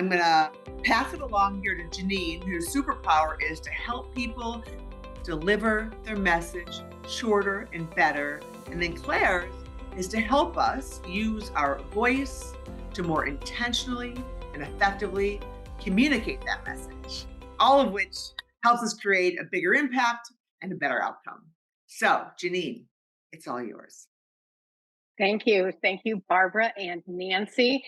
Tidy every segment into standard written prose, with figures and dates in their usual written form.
I'm going to pass it along here to Janine, whose superpower is to help people deliver their message shorter and better. And then Claire's is to help us use our voice to more intentionally and effectively communicate that message, all of which helps us create a bigger impact and a better outcome. So, Janine, it's all yours. Thank you. Thank you, Barbara and Nancy.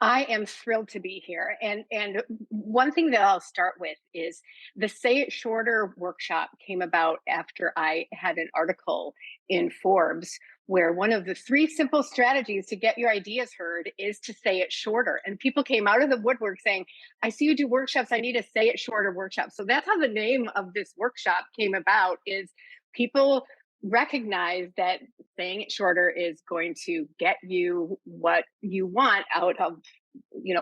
I am thrilled to be here. And one thing that I'll start with is the Say It Shorter workshop came about after I had an article in Forbes where one of the 3 simple strategies to get your ideas heard is to say it shorter. And people came out of the woodwork saying, I see you do workshops. I need a Say It Shorter workshop. So that's how the name of this workshop came about, is people recognize that saying it shorter is going to get you what you want out of,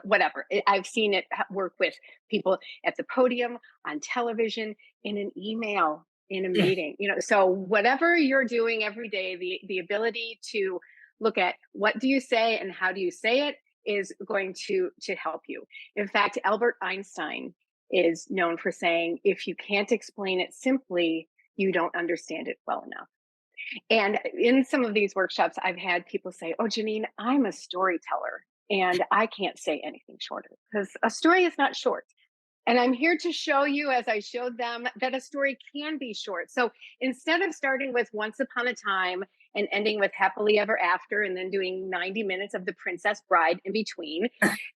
whatever. I've seen it work with people at the podium, on television, in an email, in a meeting, so whatever you're doing every day, the ability to look at what do you say and how do you say it is going to help you. In fact, Albert Einstein is known for saying, if you can't explain it simply, you don't understand it well enough. And in some of these workshops, I've had people say, oh, Janine, I'm a storyteller and I can't say anything shorter because a story is not short. And I'm here to show you, as I showed them, that a story can be short. So instead of starting with once upon a time and ending with happily ever after and then doing 90 minutes of the Princess Bride in between,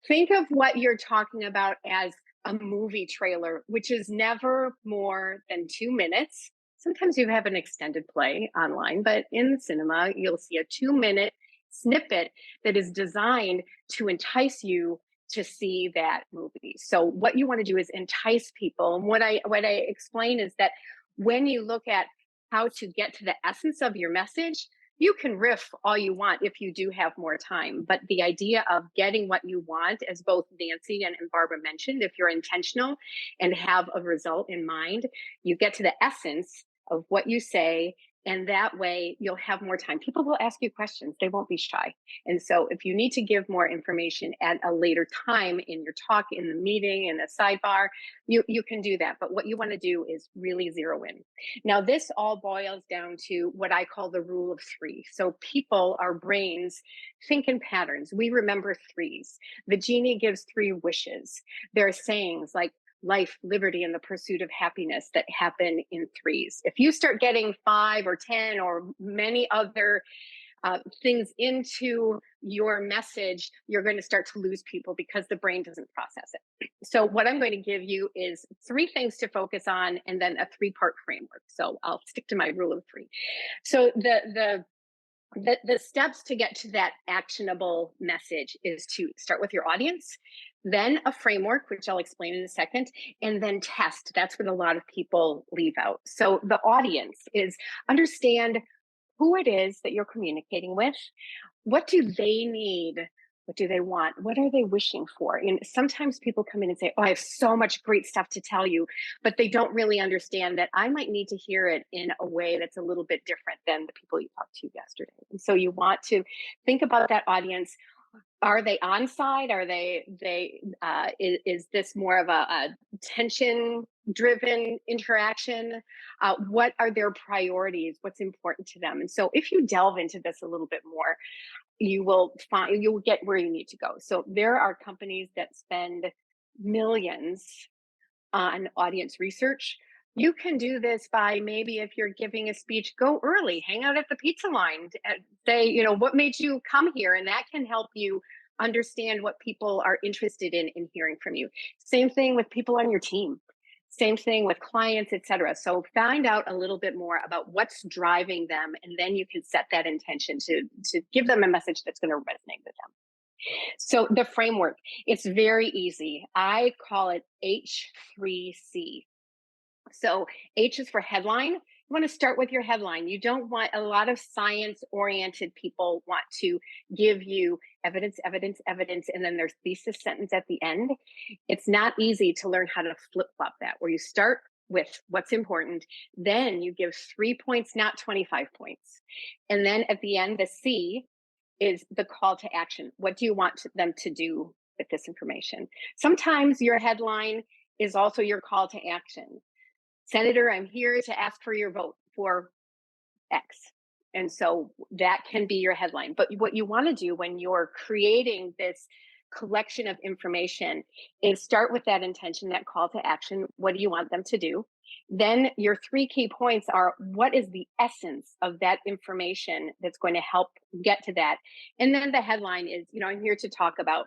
think of what you're talking about as a movie trailer, which is never more than 2 minutes. Sometimes you have an extended play online, but in cinema, you'll see a 2-minute snippet that is designed to entice you to see that movie. So what you want to do is entice people. And what I explain is that when you look at how to get to the essence of your message, you can riff all you want if you do have more time. But the idea of getting what you want, as both Nancy and Barbara mentioned, if you're intentional and have a result in mind, you get to the essence of what you say, and that way you'll have more time. People will ask you questions. They won't be shy. And so if you need to give more information at a later time in your talk, in the meeting, in a sidebar, you can do that. But what you want to do is really zero in. Now, this all boils down to what I call the rule of 3. So people, our brains, think in patterns. We remember 3s. The genie gives 3 wishes. There are sayings like life, liberty, and the pursuit of happiness that happen in 3s. If you start getting 5 or 10 or many other things into your message, you're going to start to lose people because the brain doesn't process it. So what I'm going to give you is 3 things to focus on and then a 3-part framework. So I'll stick to my rule of 3. So the steps to get to that actionable message is to start with your audience, then a framework, which I'll explain in a second, and then test. That's what a lot of people leave out. So the audience is understand who it is that you're communicating with. What do they need? What do they want? What are they wishing for? And sometimes people come in and say, oh, I have so much great stuff to tell you, but they don't really understand that I might need to hear it in a way that's a little bit different than the people you talked to yesterday. And so you want to think about that audience. Are they on side? Are is this more of a tension driven interaction? What are their priorities? What's important to them? And so if you delve into this a little bit more, you will get where you need to go. So there are companies that spend millions on audience research. You can do this by, maybe if you're giving a speech, go early, hang out at the pizza line, and say, what made you come here? And that can help you understand what people are interested in hearing from you. Same thing with people on your team. Same thing with clients, et cetera. So find out a little bit more about what's driving them, and then you can set that intention to give them a message that's going to resonate with them. So the framework, it's very easy. I call it H3C. So H is for headline. You want to start with your headline. You don't want a lot of science-oriented people want to give you evidence, evidence, evidence, and then there's thesis sentence at the end. It's not easy to learn how to flip-flop that, where you start with what's important, then you give 3 points, not 25 points. And then at the end, the C is the call to action. What do you want them to do with this information. Sometimes your headline is also your call to action. Senator, I'm here to ask for your vote for X. And so that can be your headline. But what you want to do when you're creating this collection of information is start with that intention, that call to action. What do you want them to do? Then your three key points are what is the essence of that information that's going to help get to that? And then the headline is, I'm here to talk about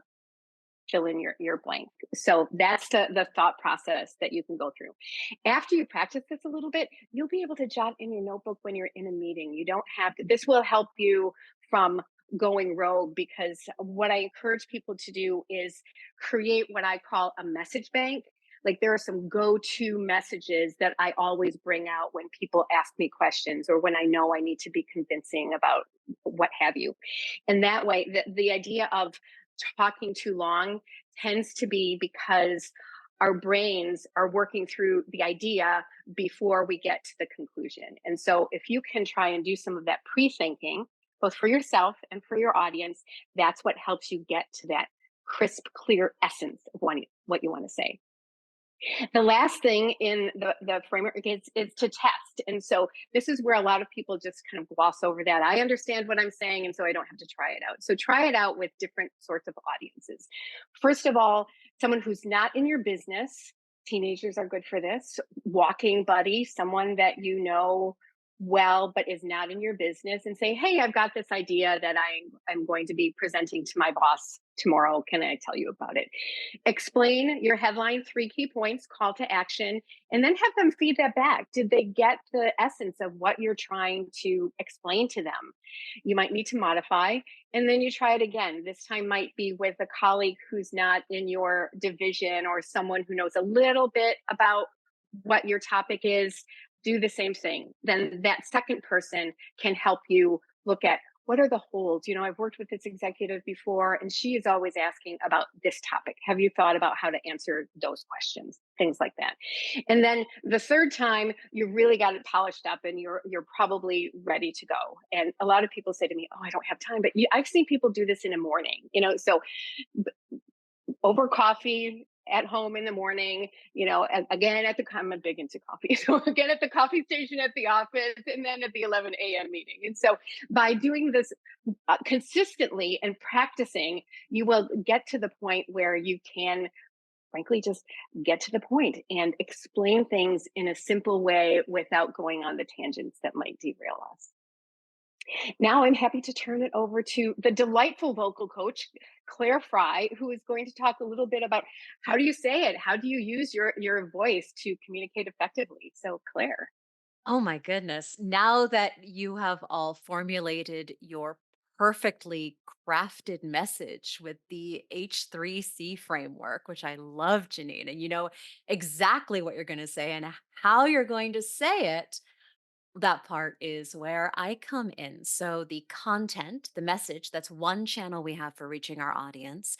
fill in your blank. So that's the thought process that you can go through. After you practice this a little bit, you'll be able to jot in your notebook when you're in a meeting. You don't have to, this will help you from going rogue, because what I encourage people to do is create what I call a message bank. Like, there are some go-to messages that I always bring out when people ask me questions, or when I know I need to be convincing about what have you. And that way, the idea of talking too long tends to be because our brains are working through the idea before we get to the conclusion. And so, if you can try and do some of that pre thinking, both for yourself and for your audience, that's what helps you get to that crisp, clear essence of what you want to say. The last thing in the framework is to test. And so this is where a lot of people just kind of gloss over that. I understand what I'm saying, and so I don't have to try it out. So try it out with different sorts of audiences. First of all, someone who's not in your business. Teenagers are good for this. Walking buddy, someone that you know well but is not in your business, and say, hey, I've got this idea that I'm going to be presenting to my boss tomorrow. Can I tell you about it? Explain your headline, three key points, call to action, and then have them feed that back. Did they get the essence of what you're trying to explain to them? You might need to modify, and then you try it again. This time might be with a colleague who's not in your division, or someone who knows a little bit about what your topic is. Do the same thing. Then that second person can help you look at, what are the holds? I've worked with this executive before, and she is always asking about this topic. Have you thought about how to answer those questions? Things like that. And then the third time, you really got it polished up, and you're probably ready to go. And a lot of people say to me, "Oh, I don't have time," but I've seen people do this in a morning. So over coffee at home in the morning, again I'm big into coffee. So again at the coffee station at the office, and then at the 11 a.m. meeting. And so by doing this consistently and practicing, you will get to the point where you can frankly just get to the point and explain things in a simple way without going on the tangents that might derail us. Now I'm happy to turn it over to the delightful vocal coach, Claire Fry, who is going to talk a little bit about how do you say it? How do you use your voice to communicate effectively? So, Claire. Oh my goodness. Now that you have all formulated your perfectly crafted message with the H3C framework, which I love, Janine, and you know exactly what you're going to say and how you're going to say it, that part is where I come in. So, the content, the message, that's one channel we have for reaching our audience,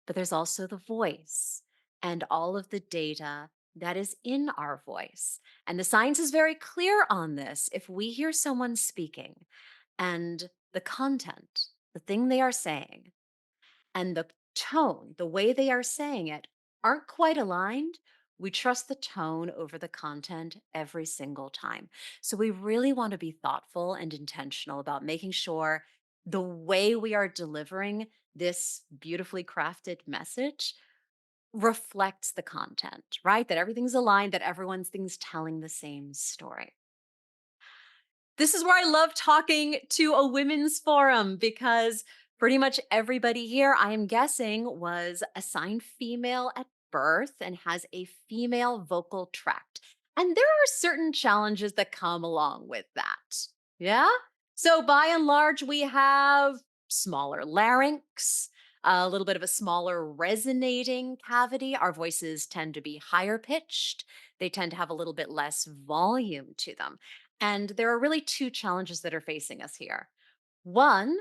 but there's also the voice and all of the data that is in our voice. And the science is very clear on this. If we hear someone speaking and the content, the thing they are saying, and the tone, the way they are saying it, aren't quite aligned, we trust the tone over the content every single time. So we really want to be thoughtful and intentional about making sure the way we are delivering this beautifully crafted message reflects the content, right? That everything's aligned, that everyone's things telling the same story. This is where I love talking to a women's forum because pretty much everybody here, I am guessing, was assigned female at birth and has a female vocal tract. And there are certain challenges that come along with that. Yeah? So by and large, we have smaller larynx, a little bit of a smaller resonating cavity. Our voices tend to be higher pitched. They tend to have a little bit less volume to them. And there are really two challenges that are facing us here. One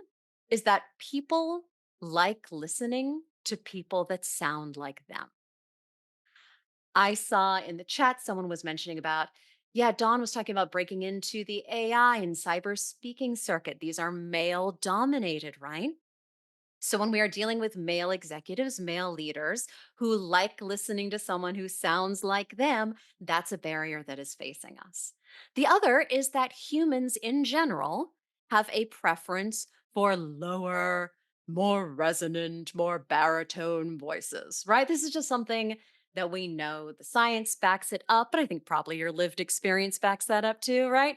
is that people like listening to people that sound like them. I saw in the chat someone was mentioning about, yeah, Dawn was talking about breaking into the AI and cyber speaking circuit. These are male dominated, right? So, when we are dealing with male executives, male leaders who like listening to someone who sounds like them, that's a barrier that is facing us. The other is that humans in general have a preference for lower, more resonant, more baritone voices, right? This is just something that we know. The science backs it up, but I think probably your lived experience backs that up too, right?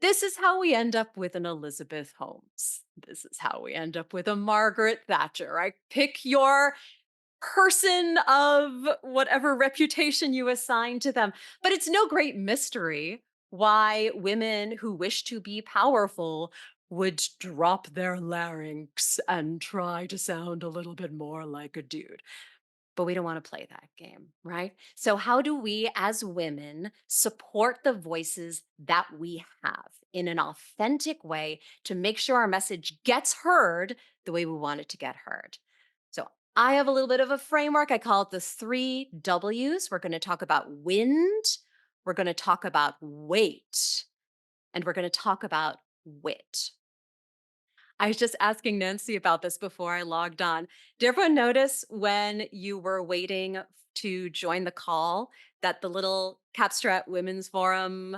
This is how we end up with an Elizabeth Holmes. This is how we end up with a Margaret Thatcher, right? Pick your person of whatever reputation you assign to them. But it's no great mystery why women who wish to be powerful would drop their larynx and try to sound a little bit more like a dude, but we don't want to play that game, right? So, how do we as women support the voices that we have in an authentic way to make sure our message gets heard the way we want it to get heard? So, I have a little bit of a framework. I call it the 3 W's. We're going to talk about wind, we're going to talk about weight, and we're going to talk about wit. I was just asking Nancy about this before I logged on. Did everyone notice when you were waiting to join the call that the little Capstrat Women's Forum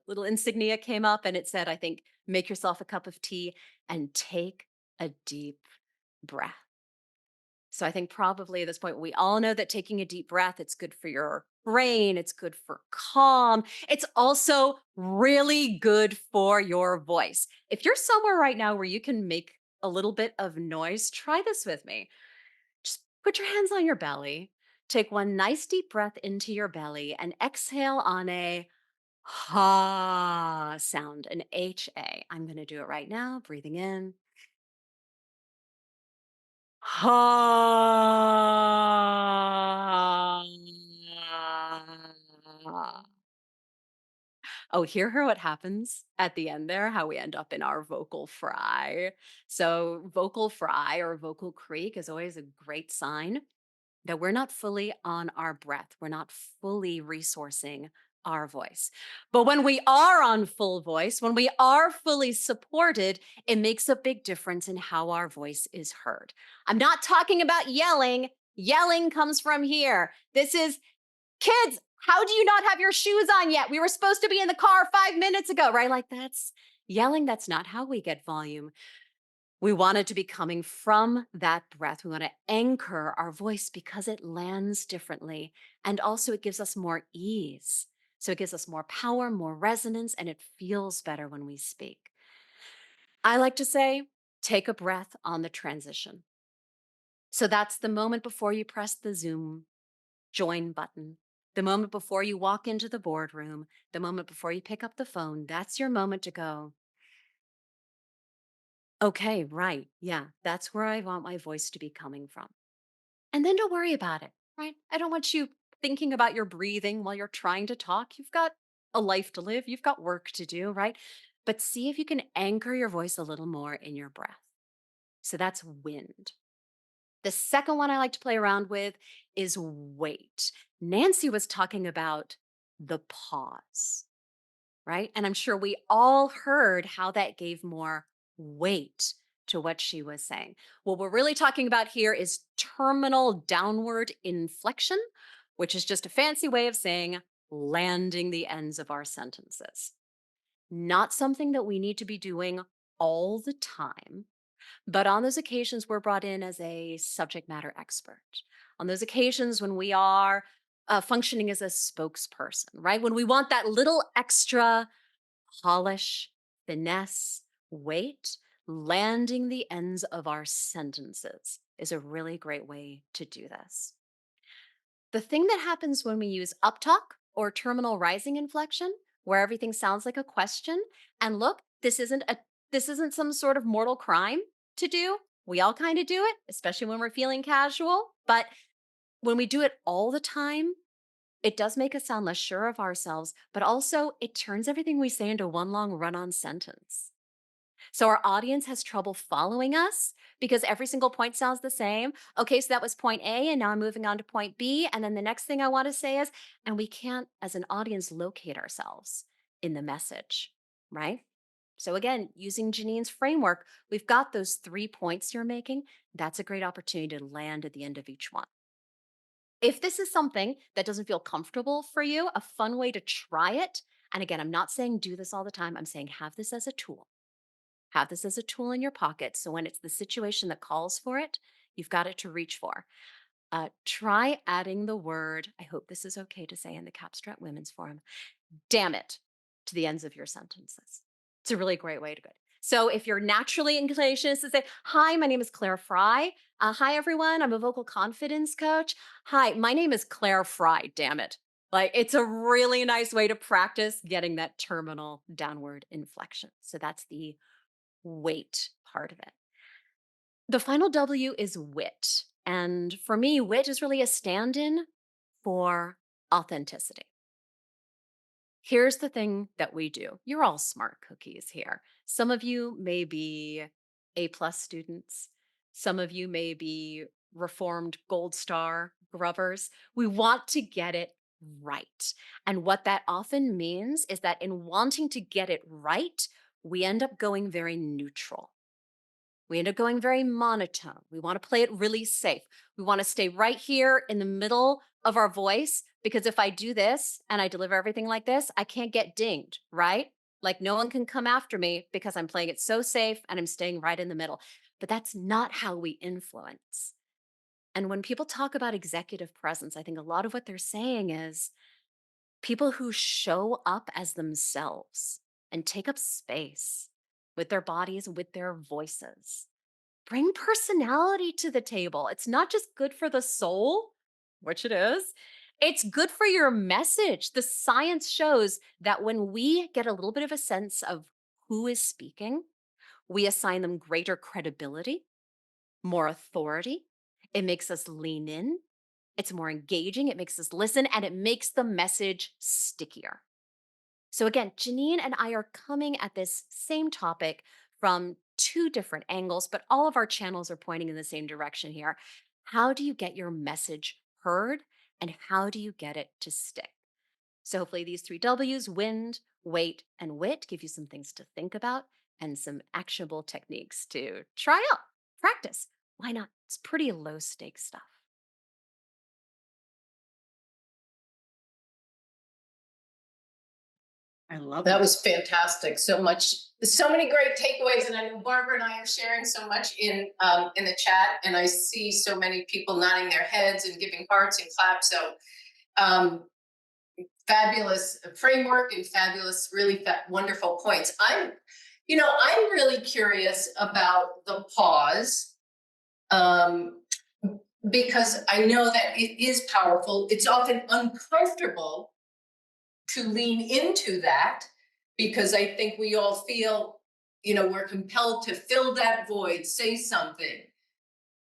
little insignia came up and it said, I think, make yourself a cup of tea and take a deep breath. So I think probably at this point, we all know that taking a deep breath, it's good for your brain, it's good for calm. It's also really good for your voice. If you're somewhere right now where you can make a little bit of noise, try this with me. Just put your hands on your belly, take one nice deep breath into your belly, and exhale on a ha sound, an HA. I'm going to do it right now, breathing in. Ha. Oh, hear what happens at the end there, how we end up in our vocal fry. So, vocal fry or vocal creak is always a great sign that we're not fully on our breath. We're not fully resourcing our voice. But when we are on full voice, when we are fully supported, it makes a big difference in how our voice is heard. I'm not talking about yelling. Yelling comes from here. This is kids. How do you not have your shoes on yet? We were supposed to be in the car 5 minutes ago, right? Like that's yelling. That's not how we get volume. We want it to be coming from that breath. We want to anchor our voice because it lands differently. And also, it gives us more ease. So, it gives us more power, more resonance, and it feels better when we speak. I like to say, take a breath on the transition. So, that's the moment before you press the Zoom join button, the moment before you walk into the boardroom, the moment before you pick up the phone. That's your moment to go, okay, right. Yeah, that's where I want my voice to be coming from. And then don't worry about it, right? I don't want you thinking about your breathing while you're trying to talk. You've got a life to live, you've got work to do, right? But see if you can anchor your voice a little more in your breath. So that's wind. The second one I like to play around with is weight. Nancy was talking about the pause, right? And I'm sure we all heard how that gave more weight to what she was saying. What we're really talking about here is terminal downward inflection, which is just a fancy way of saying landing the ends of our sentences. Not something that we need to be doing all the time, but on those occasions, we're brought in as a subject matter expert. On those occasions when we are functioning as a spokesperson, right? When we want that little extra polish, finesse, weight, landing the ends of our sentences is a really great way to do this. The thing that happens when we use uptalk or terminal rising inflection, where everything sounds like a question, and look, this isn't some sort of mortal crime to do. We all kind of do it, especially when we're feeling casual, but when we do it all the time, it does make us sound less sure of ourselves, but also it turns everything we say into one long run on sentence. So our audience has trouble following us because every single point sounds the same. Okay, so that was point A, and now I'm moving on to point B. And then the next thing I want to say is, and we can't, as an audience, locate ourselves in the message, right? So, again, using Janine's framework, we've got those 3 points you're making. That's a great opportunity to land at the end of each one. If this is something that doesn't feel comfortable for you, a fun way to try it, and again, I'm not saying do this all the time, I'm saying have this as a tool. Have this as a tool in your pocket. So when it's the situation that calls for it, you've got it to reach for. Try adding the word, I hope this is okay to say in the Capstrat Women's Forum, damn it, to the ends of your sentences. It's a really great way to go. So if your naturally inclination is to say, hi, my name is Claire Fry. Hi, everyone. I'm a vocal confidence coach. Hi, my name is Claire Fry. Damn it. Like it's a really nice way to practice getting that terminal downward inflection. So that's the wait part of it. The final W is wit. And for me, wit is really a stand in for authenticity. Here's the thing that we do. You're all smart cookies here. Some of you may be A+ students. Some of you may be reformed gold star grubbers. We want to get it right. And what that often means is that in wanting to get it right, we end up going very neutral. We end up going very monotone. We want to play it really safe. We want to stay right here in the middle of our voice because if I do this and I deliver everything like this, I can't get dinged, right? Like no one can come after me because I'm playing it so safe and I'm staying right in the middle. But that's not how we influence. And when people talk about executive presence, I think a lot of what they're saying is people who show up as themselves and take up space with their bodies, with their voices bring personality to the table. It's not just good for the soul, which it is, it's good for your message. The science shows that when we get a little bit of a sense of who is speaking, we assign them greater credibility, more authority. It makes us lean in. It's more engaging. It makes us listen and it makes the message stickier. So, again, Janine and I are coming at this same topic from two different angles, but all of our channels are pointing in the same direction here. How do you get your message heard and how do you get it to stick? So, hopefully, these 3 W's wind, wait, and wit give you some things to think about and some actionable techniques to try out, practice. Why not? It's pretty low stakes stuff. I love That it. was fantastic. So much, so many great takeaways, and I know Barbara and I are sharing so much in the chat, and I see so many people nodding their heads and giving hearts and claps. So um, fabulous framework and fabulous, really wonderful points. I'm really curious about the pause um, because I know that it is powerful. It's often uncomfortable to lean into that because I think we all feel, we're compelled to fill that void, say something,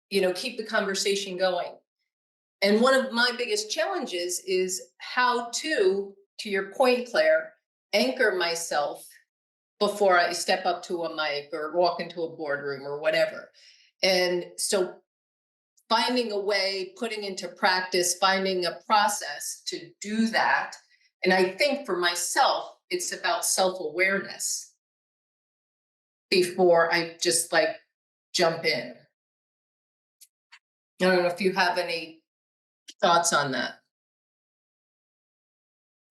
keep the conversation going. And one of my biggest challenges is how to your point, Claire, anchor myself before I step up to a mic or walk into a boardroom or whatever. And so finding a way, putting into practice, finding a process to do that. And I think for myself, it's about self-awareness before I just like jump in. I don't know if you have any thoughts on that.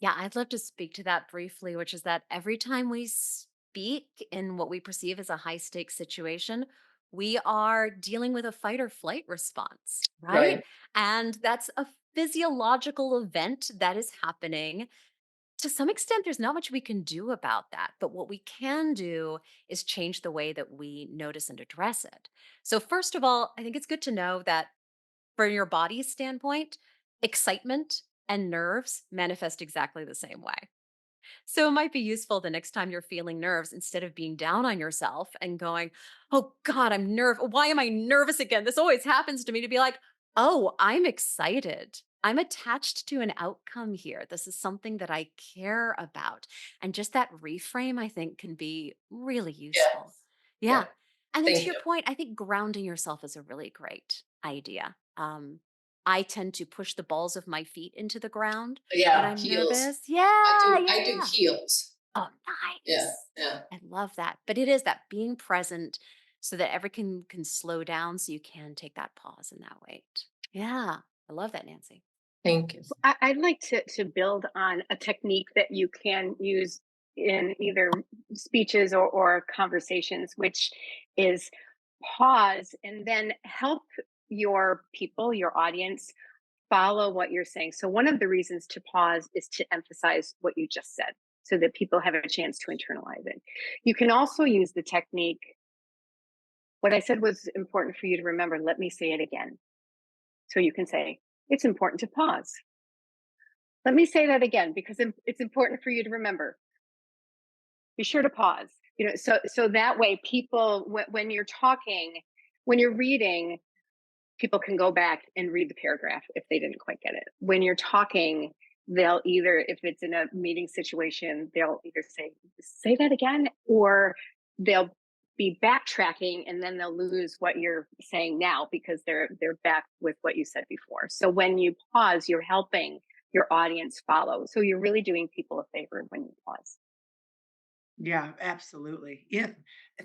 Yeah, I'd love to speak to that briefly, which is that every time we speak in what we perceive as a high stakes situation, we are dealing with a fight or flight response, right? Right. And that's a physiological event that is happening. To some extent, there's not much we can do about that. But what we can do is change the way that we notice and address it. So, first of all, I think it's good to know that from your body's standpoint, excitement and nerves manifest exactly the same way. So it might be useful the next time you're feeling nerves, instead of being down on yourself and going, oh God, I'm nervous. Why am I nervous again? This always happens to me, to be like, oh, I'm excited. I'm attached to an outcome here. This is something that I care about. And just that reframe, I think, can be really Yeah. useful. Yeah. Yeah. And then to Thank your you. point, I think grounding yourself is a really great idea. I tend to push the balls of my feet into the ground when Yeah. I'm Heels. nervous. Yeah, I do. yeah, I do yeah. heels. Oh, Yeah, nice. yeah. I love that. But it is that being present so that everything can slow down so you can take that pause and that wait. Yeah. I love that, Nancy. Thank you. I'd like to build on a technique that you can use in either speeches or conversations, which is pause and then help your people, your audience, follow what you're saying. So, one of the reasons to pause is to emphasize what you just said so that people have a chance to internalize it. You can also use the technique, what I said was important for you to remember. Let me say it again. So you can say, it's important to pause. Let me say that again because it's important for you to remember. Be sure to pause. So that way, people, when you're talking, when you're reading, people can go back and read the paragraph if they didn't quite get it. When you're talking, they'll either, if it's in a meeting situation, they'll either say that again, or they'll be backtracking and then they'll lose what you're saying now because they're back with what you said before. So when you pause, you're helping your audience follow. So you're really doing people a favor when you pause. Yeah, absolutely. Yeah.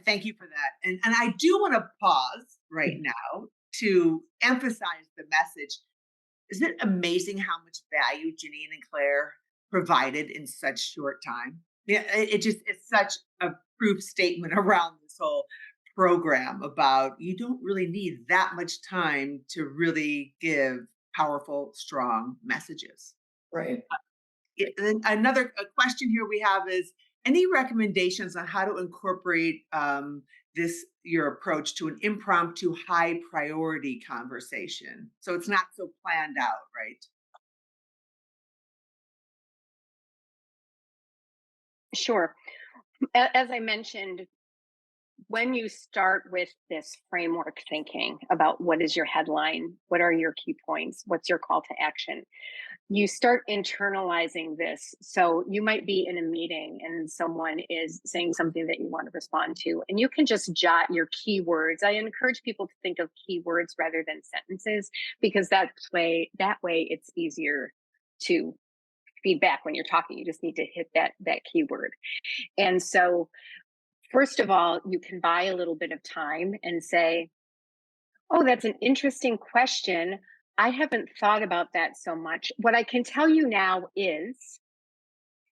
Thank you for that. And I do want to pause right now to emphasize the message. Isn't it amazing how much value Janine and Claire provided in such short time? Yeah, it just it's such a proof statement around this whole program about you don't really need that much time to really give powerful, strong messages. Right. And another question here we have is any recommendations on how to incorporate this your approach to an impromptu high priority conversation so it's not so planned out, right? Sure. As I mentioned, when you start with this framework thinking about what is your headline, what are your key points, what's your call to action, you start internalizing this. So you might be in a meeting and someone is saying something that you want to respond to, and you can just jot your keywords. I encourage people to think of keywords rather than sentences because that way it's easier to feedback when you're talking. You just need to hit that keyword. And so first of all, you can buy a little bit of time and say, oh, that's an interesting question. I haven't thought about that so much. What I can tell you now is,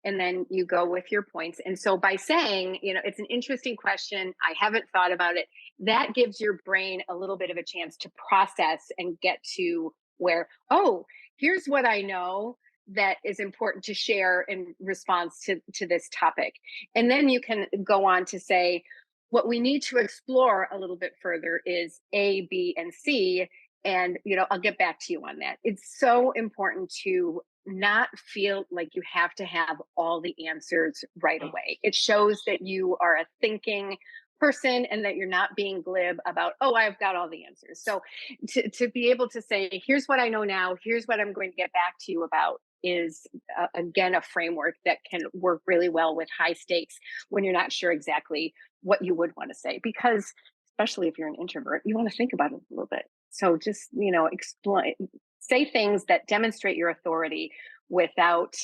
and then you go with your points. And so by saying, it's an interesting question, I haven't thought about it, that gives your brain a little bit of a chance to process and get to where, oh, here's what I know that is important to share in response to this topic. And then you can go on to say, what we need to explore a little bit further is A, B, and C. And, I'll get back to you on that. It's so important to not feel like you have to have all the answers right away. It shows that you are a thinking person and that you're not being glib about, oh, I've got all the answers. So to be able to say, here's what I know now, here's what I'm going to get back to you about is again a framework that can work really well with high stakes when you're not sure exactly what you would want to say, because especially if you're an introvert, you want to think about it a little bit. So just explain, say things that demonstrate your authority without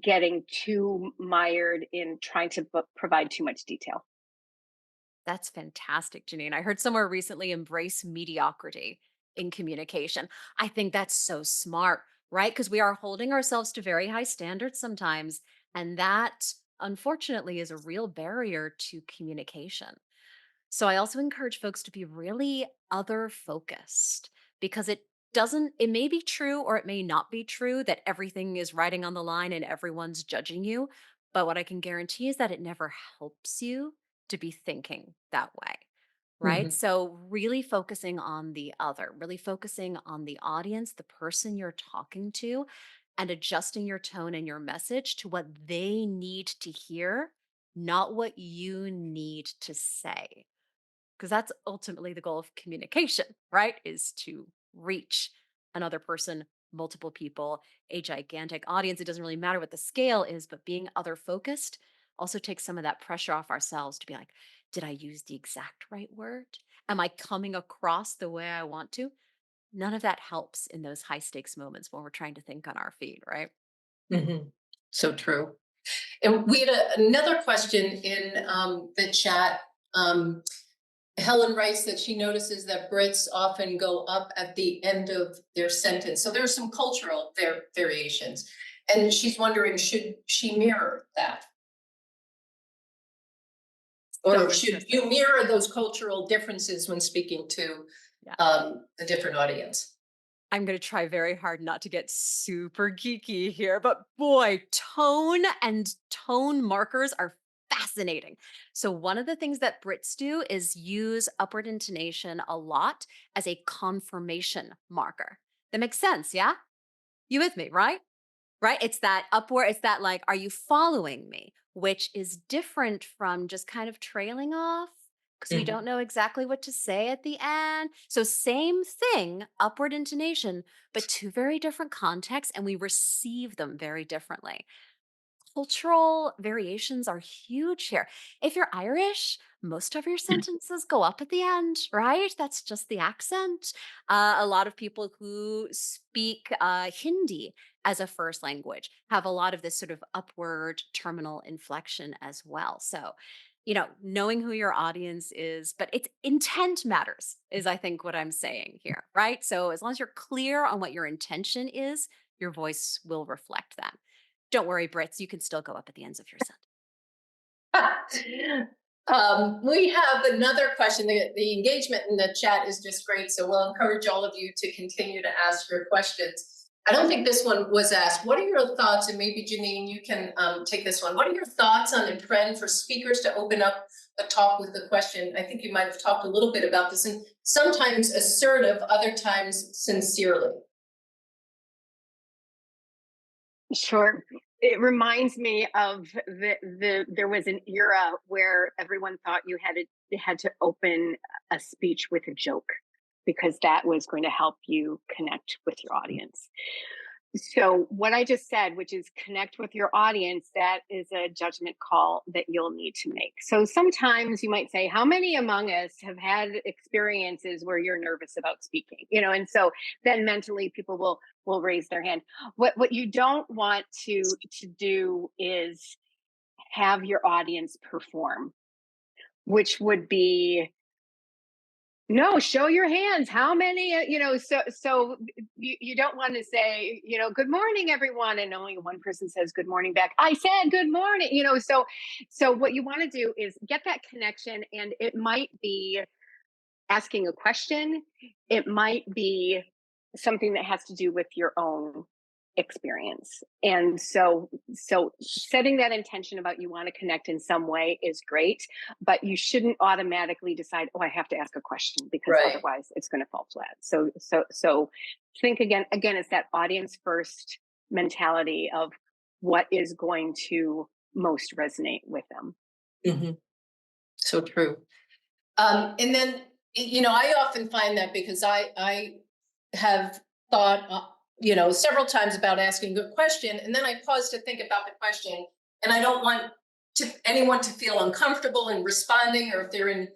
getting too mired in trying to provide too much detail. That's fantastic, Janine. I heard somewhere recently embrace mediocrity in communication. I think that's so smart, right? Because we are holding ourselves to very high standards sometimes. And that, unfortunately, is a real barrier to communication. So I also encourage folks to be really other focused because it may be true or it may not be true that everything is riding on the line and everyone's judging you. But what I can guarantee is that it never helps you to be thinking that way. Right. Mhm. So, really focusing on the other, really focusing on the audience, the person you're talking to, and adjusting your tone and your message to what they need to hear, not what you need to say, because that's ultimately the goal of communication, right? Is to reach another person, multiple people, a gigantic audience. It doesn't really matter what the scale is, but being other focused also takes some of that pressure off ourselves to be like, did I use the exact right word? Am I coming across the way I want to? None of that helps in those high stakes moments when we're trying to think on our feet, right? Mhm. So true. And we had another question in the chat. Um, Helen writes that she notices that Brits often go up at the end of their sentence. So there are some cultural variations. And she's wondering, should she mirror that? So Or should interesting. you mirror those cultural differences when speaking to Yeah. a different audience? I'm going to try very hard not to get super geeky here, but boy, tone and tone markers are fascinating. So, one of the things that Brits do is use upward intonation a lot as a confirmation marker. That makes sense. Yeah. You with me, right? Right? It's that upward, it's that like, are you following me? Which is different from just kind of trailing off because we Mhm. don't know exactly what to say at the end. So, same thing, upward intonation, but two very different contexts, and we receive them very differently. Cultural variations are huge here. If you're Irish, most of your sentences go up at the end, right? That's just the accent. A lot of people who speak Hindi as a first language have a lot of this sort of upward terminal inflection as well. So, knowing who your audience is, but it's intent matters, is I think what I'm saying here, right? So, as long as you're clear on what your intention is, your voice will reflect that. Don't worry, Brits, you can still go up at the ends of your sentence. We have another question. The engagement in the chat is just great. So we'll encourage all of you to continue to ask your questions. I don't think this one was asked. What are your thoughts? And maybe Janine, you can take this one. What are your thoughts on the trend for speakers to open up a talk with a question? I think you might have talked a little bit about this, and sometimes assertive, other times sincerely. Sure. It reminds me of there was an era where everyone thought you had to open a speech with a joke because that was going to help you connect with your audience. So what I just said, which is connect with your audience, that is a judgment call that you'll need to make. So sometimes you might say, how many among us have had experiences where you're nervous about speaking? And so then mentally people will raise their hand. What you don't want to do is have your audience perform, which would be, no, show your hands. How many, so you don't want to say, good morning, everyone. And only one person says good morning back. I said good morning, so what you want to do is get that connection. And it might be asking a question. It might be something that has to do with your own experience. And so setting that intention about you want to connect in some way is great, but you shouldn't automatically decide, oh, I have to ask a question, because Right. otherwise it's going to fall flat. So think again, it's that audience first mentality of what is going to most resonate with them. Mm-hmm. So true. And then, I often find that because I have thought, several times about asking a question, and then I pause to think about the question, and I don't want anyone to feel uncomfortable in responding, or if they're in,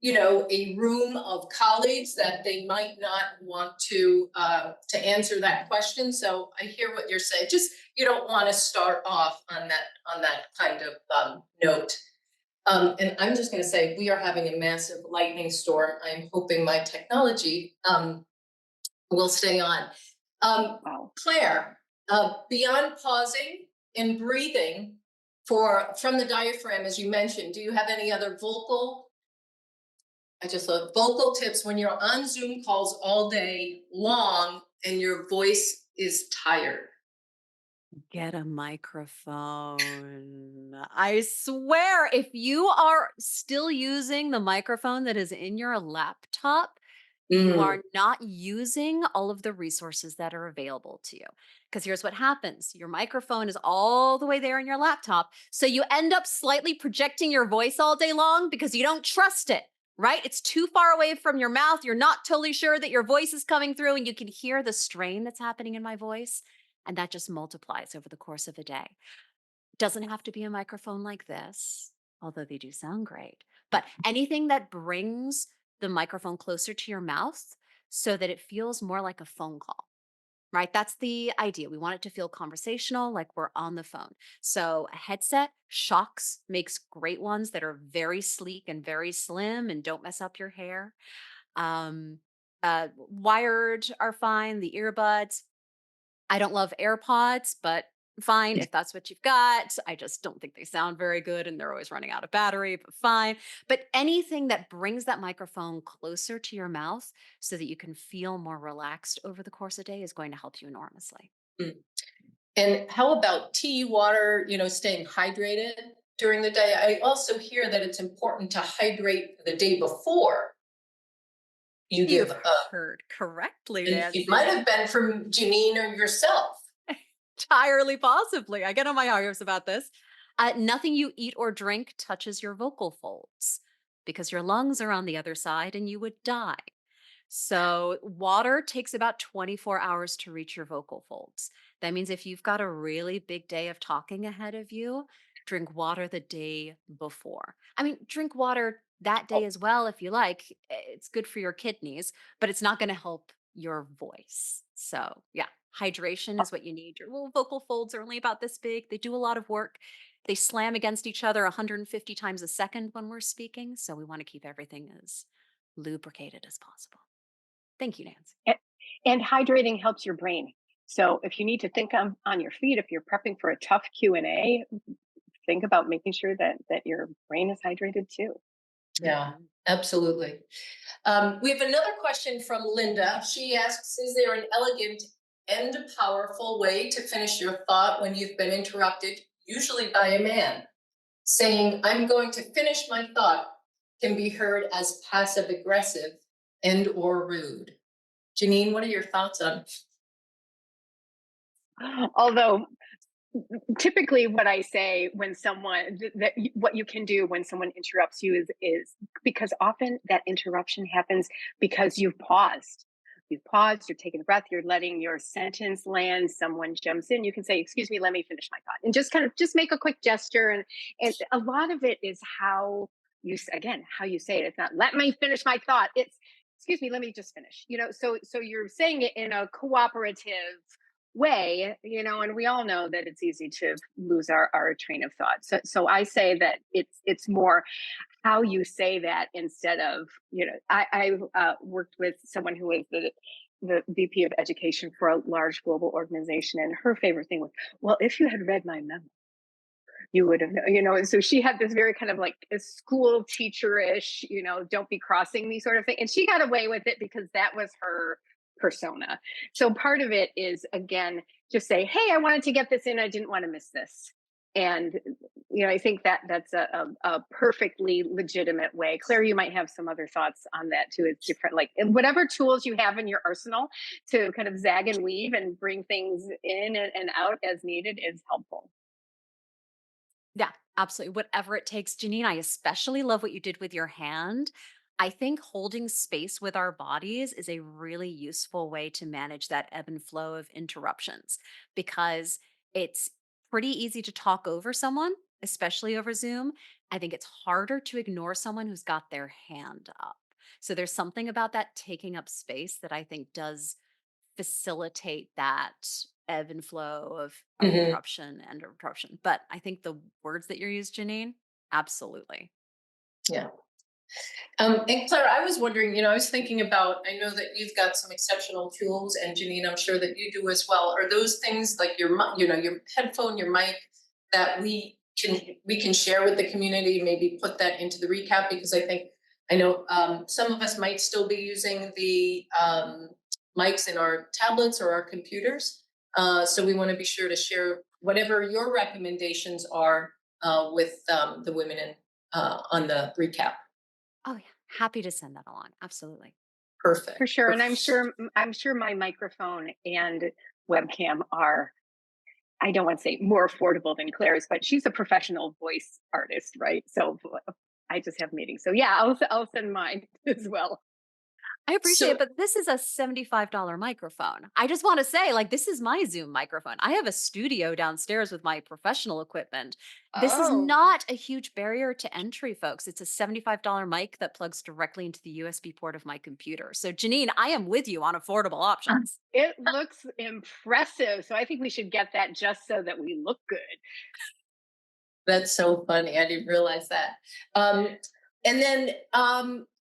a room of colleagues that they might not want to answer that question. So I hear what you're saying. Just you don't want to start off on that kind of note. And I'm just going to say, we are having a massive lightning storm. I'm hoping my technology will stay on. Wow. Claire, beyond pausing and breathing from the diaphragm, as you mentioned, do you have any other I just love vocal tips when you're on Zoom calls all day long and your voice is tired? Get a microphone. I swear, if you are still using the microphone that is in your laptop, you Mm, are not using all of the resources that are available to you. Because here's what happens: your microphone is all the way there in your laptop. So you end up slightly projecting your voice all day long because you don't trust it, right? It's too far away from your mouth. You're not totally sure that your voice is coming through, and you can hear the strain that's happening in my voice. And that just multiplies over the course of a day. Doesn't have to be a microphone like this, although they do sound great. But anything that brings the microphone closer to your mouth so that it feels more like a phone call. right? That's the idea. We want it to feel conversational, like we're on the phone. So a headset, Shocks makes great ones that are very sleek and very slim and don't mess up your hair. Um, Wired are fine. The earbuds. I don't love AirPods, but fine if that's what you've got. I just don't think they sound very good and they're always running out of battery, but fine. But anything that brings that microphone closer to your mouth so that you can feel more relaxed over the course of the day is going to help you enormously. Mm. And how about tea, water, staying hydrated during the day? I also hear that it's important to hydrate the day before you give You've up. heard correctly, And it might Nancy. have been from Janine or yourself. Entirely possibly. I get on my high about this. Nothing you eat or drink touches your vocal folds because your lungs are on the other side and you would die. So, water takes about 24 hours to reach your vocal folds. That means if you've got a really big day of talking ahead of you, drink water the day before. I mean, drink water that day Oh, as well if you like. It's good for your kidneys, but it's not going to help your voice. So, yeah, hydration is what you need. Your little vocal folds are only about this big. They do a lot of work. They slam against each other 150 times a second when we're speaking. So, we want to keep everything as lubricated as possible. Thank you, Nancy. A- And hydrating helps your brain. So if you need to think on your feet, if you're prepping for a tough Q&A, think about making sure that your brain is hydrated too. yeah, Mhm. absolutely. We have another question from Linda. She asks, is there an elegant and powerful way to finish your thought when you've been interrupted, usually by a man? Saying, I'm going to finish my thought can be heard as passive aggressive and or rude. Janine, what are your thoughts on? Although typically what I say when someone what you can do when someone interrupts you is because often that interruption happens because you've paused, you're taking a breath, you're letting your sentence land, someone jumps in, you can say, excuse me, let me finish my thought, and just kind of just make a quick gesture. And a lot of it is how again, how you say it. It's not let me finish my thought, it's excuse me, let me just finish, so you're saying it in a cooperative way, and we all know that it's easy to lose our train of thought. So I say that it's more how you say that instead of, I worked with someone who was the VP of education for a large global organization, and her favorite thing was, well, if you had read my memo, you would have, and so she had this very kind of like a school teacher-ish, don't be crossing me sort of thing. And she got away with it because that was her persona. So part of it is, again, just say, hey, I wanted to get this in. I didn't want to miss this. And, I think that that's a perfectly legitimate way. Claire, you might have some other thoughts on that too. It's different, like and whatever tools you have in your arsenal to kind of zag and weave and bring things in and out as needed is helpful. Yeah, absolutely. Whatever it takes, Janine. I especially love what you did with your hand. I think holding space with our bodies is a really useful way to manage that ebb and flow of interruptions because it's pretty easy to talk over someone, especially over Zoom. I think it's harder to ignore someone who's got their hand up. So there's something about that taking up space that I think does facilitate that ebb and flow of Mhm. interruption and interruption. But I think the words that you used, Janine, absolutely. Yeah. And Claire, I was wondering, I was thinking about, I know that you've got some exceptional tools, and Janine, I'm sure that you do as well. Are those things like your headphone, your mic, that we can share with the community, maybe put that into the recap? Because I know some of us might still be using the mics in our tablets or our computers. So we want to be sure to share whatever your recommendations are with the women on the recap. Oh yeah. Happy to send that along. Absolutely. For Perfect. sure. And I'm sure my microphone and webcam are, I don't want to say more affordable than Claire's, but she's a professional voice artist, right? So I just have meetings. So yeah, I'll send mine as well. I appreciate So it, but this is a $75 microphone. I just want to say, like, this is my Zoom microphone. I have a studio downstairs with my professional equipment. This is Oh, not a huge barrier to entry, folks. It's a $75 mic that plugs directly into the USB port of my computer. So, Janine, I am with you on affordable options. it looks impressive. So I think we should get that just so that we look good. that's so funny. I didn't realize that. And then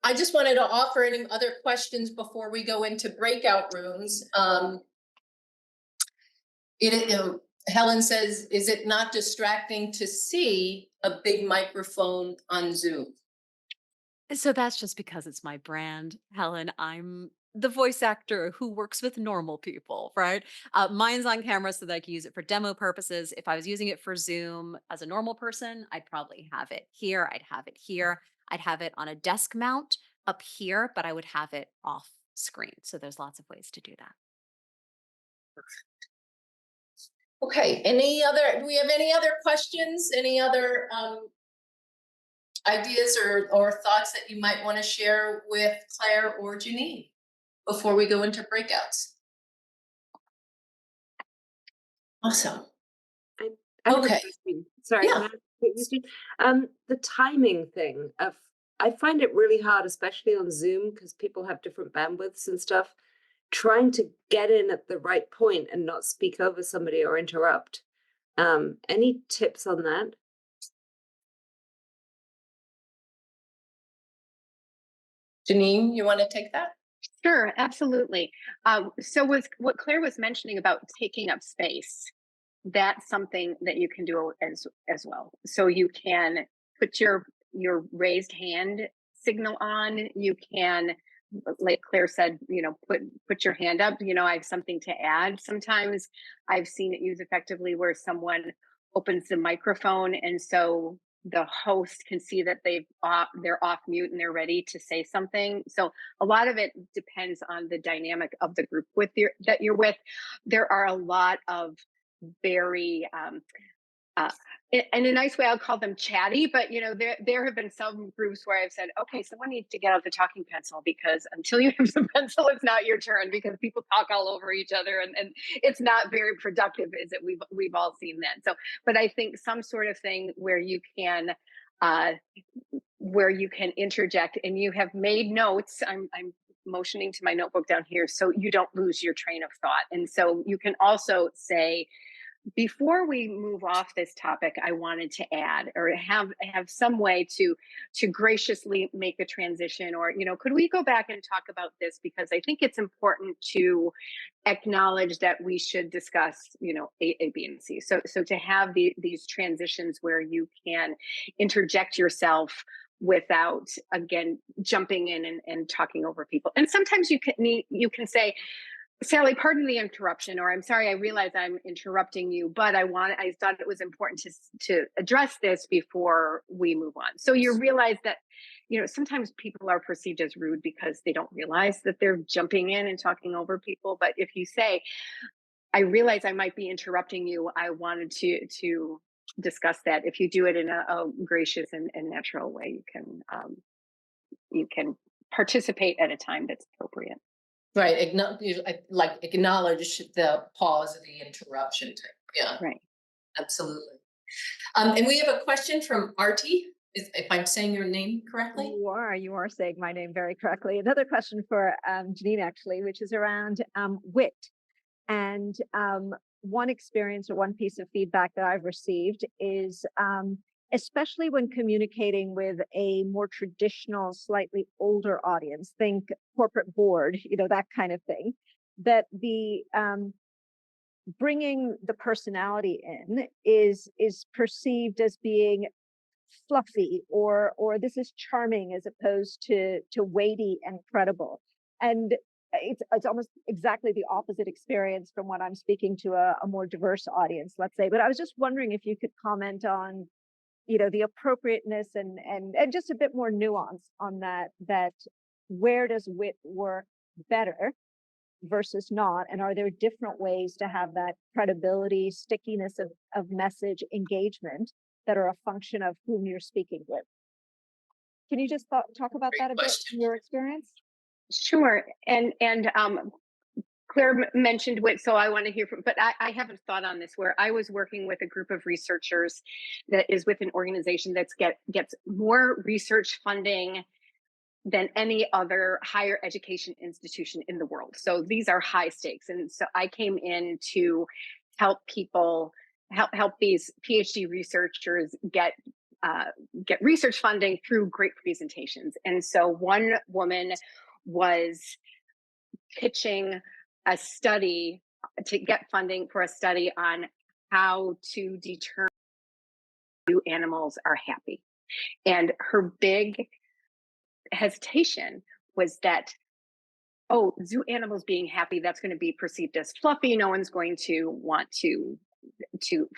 I just wanted to offer any other questions before we go into breakout rooms. Helen says, is it not distracting to see a big microphone on Zoom? So that's just because it's my brand, Helen. I'm the voice actor who works with normal people, right? Mine's on camera so that I can use it for demo purposes. If I was using it for Zoom as a normal person, I'd probably have it here. I'd have it here. I'd have it on a desk mount up here, but I would have it off screen. So there's lots of ways to do that. Okay, do we have any other questions? Any other ideas or thoughts that you might want to share with Claire or Janine before we go into breakouts? Awesome. I, I have a Okay. question. Sorry, Yeah. can I ask a quick question? The timing thing of I find it really hard, especially on Zoom, because people have different bandwidths and stuff. Trying to get in at the right point and not speak over somebody or interrupt. Any tips on that? Janine, you want to take that? Sure, absolutely. So was what Claire was mentioning about taking up space, that's something that you can do as well. So you can put your raised hand signal on. You can, like Claire said, put your hand up. I have something to add. Sometimes I've seen it used effectively where someone opens the microphone, and so the host can see that they're off mute and they're ready to say something. So a lot of it depends on the dynamic of the group that you're with. There are a lot of very in a nice way, I'll call them chatty, but there have been some groups where I've said, okay, someone needs to get out the talking pencil, because until you have the pencil, it's not your turn, because people talk all over each other, and it's not very productive, is it? We've all seen that. So, but I think some sort of thing where you can interject, and you have made notes. I'm motioning to my notebook down here so you don't lose your train of thought. And so you can also say, before we move off this topic, I wanted to add, or have some way to graciously make a transition, or could we go back and talk about this, because I think it's important to acknowledge that we should discuss A, B, and C. So to have these transitions where you can interject yourself without, again, jumping in and talking over people. And sometimes you can say, Sally, pardon the interruption, or I'm sorry, I realize I'm interrupting you, but I thought it was important to address this before we move on. So you realize that, sometimes people are perceived as rude because they don't realize that they're jumping in and talking over people. But if you say, I realize I might be interrupting you, I wanted to discuss that. If you do it in a gracious and natural way, you can participate at a time that's appropriate. Right. Acknowledge the pause of the interruption. Yeah. Right. Absolutely. And we have a question from Artie, if I'm saying your name correctly. You are saying my name very correctly. Another question for Janine, actually, which is around wit. And one experience or one piece of feedback that I've received is, especially when communicating with a more traditional, slightly older audience, think corporate board, that kind of thing, that the bringing the personality in is perceived as being fluffy, or this is charming, as opposed to weighty and credible. And it's almost exactly the opposite experience from when I'm speaking to a more diverse audience, let's say. But I was just wondering if you could comment on the appropriateness and just a bit more nuance on that where does wit work better versus not, and are there different ways to have that credibility, stickiness of message, engagement, that are a function of whom you're speaking with? Can you just talk about Great that a bit question. from your experience? Sure. And Claire mentioned what, so I want to hear from, but I have a thought on this where I was working with a group of researchers that is with an organization that's gets more research funding than any other higher education institution in the world. So these are high stakes. And so I came in to help people, help these PhD researchers get research funding through great presentations. And so one woman was pitching a study to get funding for a study on how to determine new animals are happy. And her big hesitation was that, oh, zoo animals being happy, that's going to be perceived as fluffy. No one's going to want to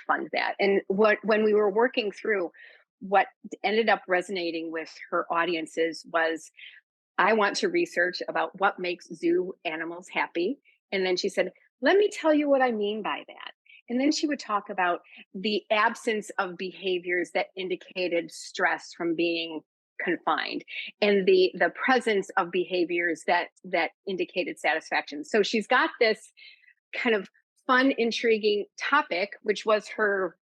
fund that. And when we were working through, what ended up resonating with her audiences was, I want to research about what makes zoo animals happy. And then she said, let me tell you what I mean by that. And then she would talk about the absence of behaviors that indicated stress from being confined, and the presence of behaviors that indicated satisfaction. So she's got this kind of fun, intriguing topic, which was her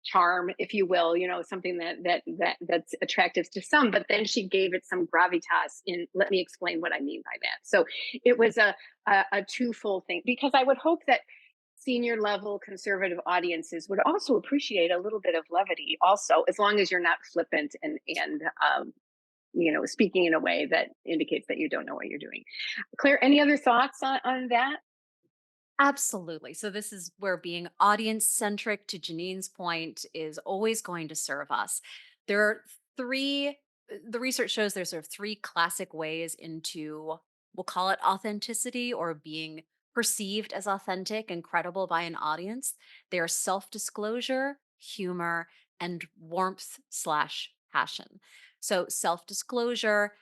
charm, if you will, something that's attractive to some, but then she gave it some gravitas in, let me explain what I mean by that. So it was a twofold thing, because I would hope that senior level conservative audiences would also appreciate a little bit of levity also, as long as you're not flippant and speaking in a way that indicates that you don't know what you're doing. Claire, any other thoughts on that? Absolutely. So this is where being audience centric, to Janine's point, is always going to serve us. There are the research shows there's sort of three classic ways into, we'll call it authenticity, or being perceived as authentic and credible by an audience. They are self-disclosure, humor, and warmth slash passion. So self-disclosure,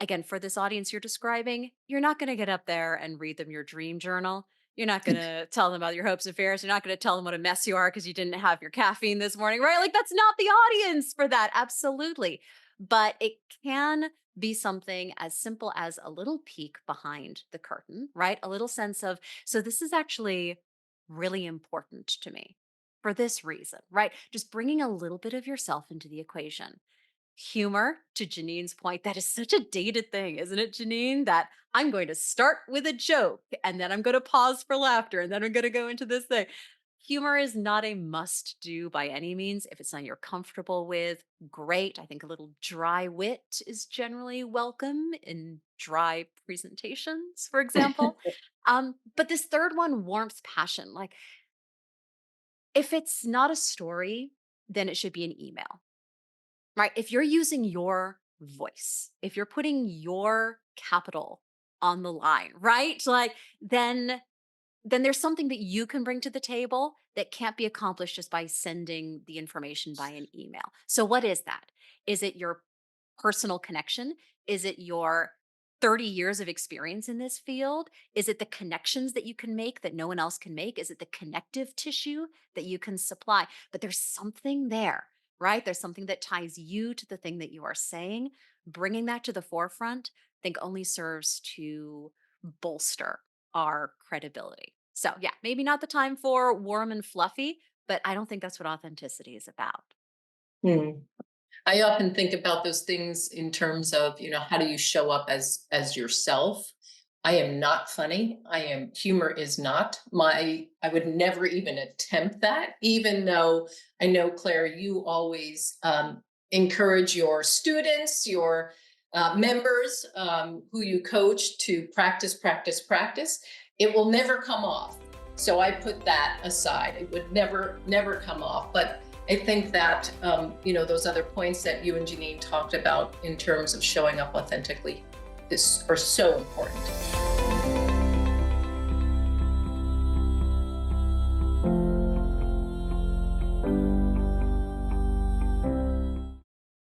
again, for this audience you're describing, you're not going to get up there and read them your dream journal. You're not going to tell them about your hopes and fears. You're not going to tell them what a mess you are because you didn't have your caffeine this morning, right? Like, that's not the audience for that. Absolutely. But it can be something as simple as a little peek behind the curtain, right? A little sense of, so this is actually really important to me for this reason, right? Just bringing a little bit of yourself into the equation. Humor, to Janine's point, that is such a dated thing, isn't it, Janine? That I'm going to start with a joke and then I'm going to pause for laughter and then I'm going to go into this thing. Humor is not a must do by any means. If it's something you're comfortable with, great. I think a little dry wit is generally welcome in dry presentations, for example. But this third one, warmth, passion, like, if it's not a story, then it should be an email, right? If you're using your voice, if you're putting your capital on the line, right? Like, then there's something that you can bring to the table that can't be accomplished just by sending the information by an email. So what is that? Is it your personal connection? Is it your 30 years of experience in this field? Is it the connections that you can make that no one else can make? Is it the connective tissue that you can supply? But there's something there, right? There's something that ties you to the thing that you are saying. Bringing that to the forefront, I think, only serves to bolster our credibility. So, yeah, maybe not the time for warm and fluffy, but I don't think that's what authenticity is about. Hmm. I often think about those things in terms of, how do you show up as yourself? I am not funny. Humor is not I would never even attempt that, even though I know, Claire, you always encourage your students, your members who you coach to practice, practice, practice. It will never come off. So I put that aside. It would never come off. But I think that, those other points that you and Janine talked about in terms of showing up authentically are so important.